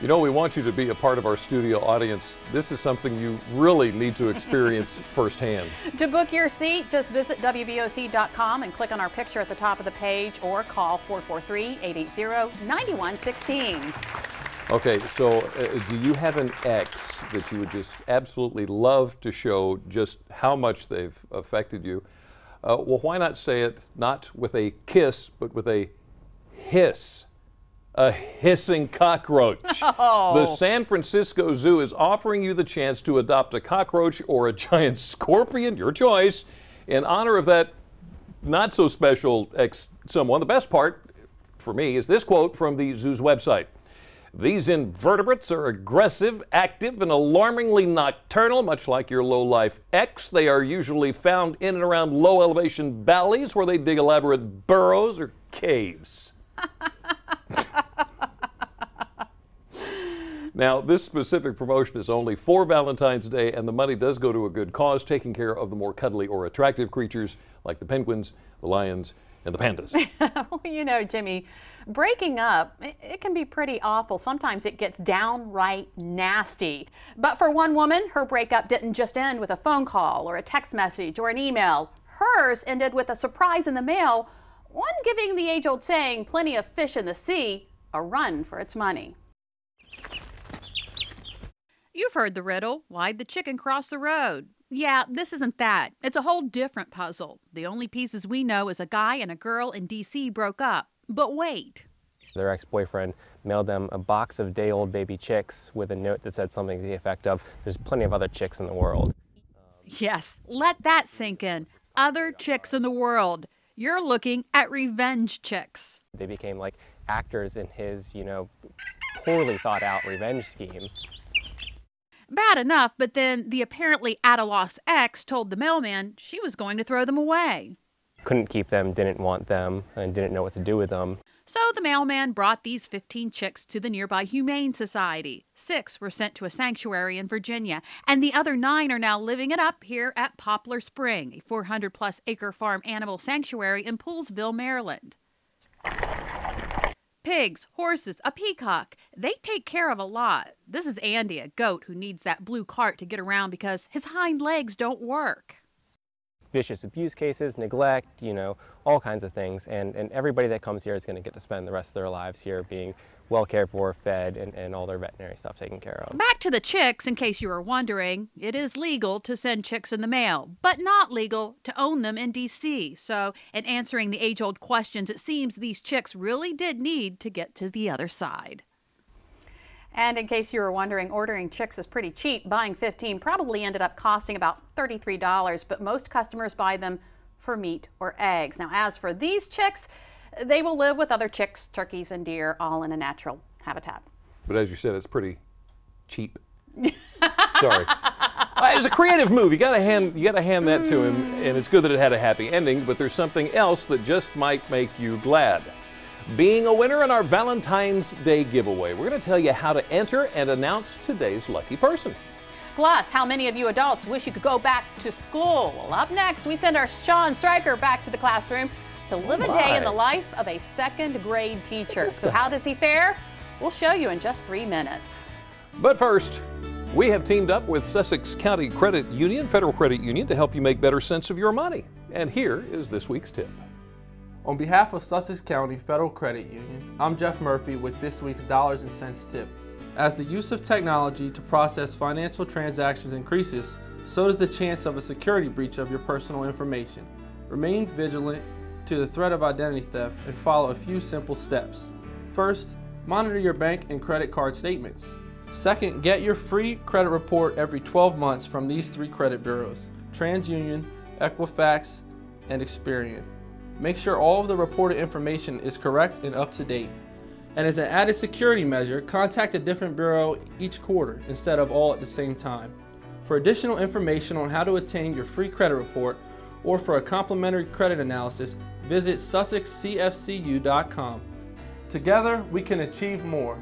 You know, we want you to be a part of our studio audience. This is something you really need to experience firsthand. To book your seat, just visit WVOC.com and click on our picture at the top of the page or call 443-880-9116. Okay, so do you have an ex that you would just absolutely love to show just how much they've affected you? Well, why not say it not with a kiss, but with a hiss? A hissing cockroach. Oh. The San Francisco Zoo is offering you the chance to adopt a cockroach or a giant scorpion, your choice, in honor of that not so special ex-someone. The best part for me is this quote from the zoo's website. These invertebrates are aggressive, active, and alarmingly nocturnal, much like your low-life ex. They are usually found in and around low-elevation valleys where they dig elaborate burrows or caves. Now, this specific promotion is only for Valentine's Day, and the money does go to a good cause, taking care of the more cuddly or attractive creatures like the penguins, the lions, and the pandas. Well, you know, Jimmy, breaking up, it can be pretty awful. Sometimes it gets downright nasty. But for one woman, her breakup didn't just end with a phone call or a text message or an email. Hers ended with a surprise in the mail, one giving the age-old saying, plenty of fish in the sea, a run for its money. You've heard the riddle, why'd the chicken cross the road? Yeah, this isn't that. It's a whole different puzzle. The only pieces we know is a guy and a girl in D.C. broke up. But wait. Their ex-boyfriend mailed them a box of day-old baby chicks with a note that said something to the effect of, there's plenty of other chicks in the world. Yes, let that sink in. Other chicks in the world. You're looking at revenge chicks. They became like actors in his, poorly thought out revenge scheme. Bad enough, but then the apparently at a loss ex told the mailman she was going to throw them away. Couldn't keep them, didn't want them, and didn't know what to do with them. So the mailman brought these 15 chicks to the nearby Humane Society. 6 were sent to a sanctuary in Virginia, and the other 9 are now living it up here at Poplar Spring, a 400-plus acre farm animal sanctuary in Poolesville, Maryland. Pigs, horses, a peacock. They take care of a lot. This is Andy, a goat who needs that blue cart to get around because his hind legs don't work. Vicious abuse cases, neglect, all kinds of things. And everybody that comes here is going to get to spend the rest of their lives here being well cared for, fed, and all their veterinary stuff taken care of. Back to the chicks, in case you were wondering. It is legal to send chicks in the mail, but not legal to own them in D.C. So, in answering the age-old questions, it seems these chicks really did need to get to the other side. And in case you were wondering, ordering chicks is pretty cheap. Buying 15 probably ended up costing about $33, but most customers buy them for meat or eggs. Now, as for these chicks, they will live with other chicks, turkeys, and deer, all in a natural habitat. But as you said, it's pretty cheap. Sorry. It was a creative move. You gotta hand that to him, and it's good that it had a happy ending, but there's something else that just might make you glad. Being a winner in our Valentine's Day giveaway. We're going to tell you how to enter and announce today's lucky person. Plus, how many of you adults wish you could go back to school? Well, up next, we send our Sean Stryker back to the classroom to live a day in the life of a second grade teacher. So how does he fare? We'll show you in just 3 minutes. But first, we have teamed up with Sussex County Credit Union, Federal Credit Union, to help you make better sense of your money. And here is this week's tip. On behalf of Sussex County Federal Credit Union, I'm Jeff Murphy with this week's Dollars and Cents tip. As the use of technology to process financial transactions increases, so does the chance of a security breach of your personal information. Remain vigilant to the threat of identity theft and follow a few simple steps. First, monitor your bank and credit card statements. Second, get your free credit report every 12 months from these 3 credit bureaus: TransUnion, Equifax, and Experian. Make sure all of the reported information is correct and up to date. And as an added security measure, contact a different bureau each quarter instead of all at the same time. For additional information on how to obtain your free credit report or for a complimentary credit analysis, visit sussexcfcu.com. Together, we can achieve more.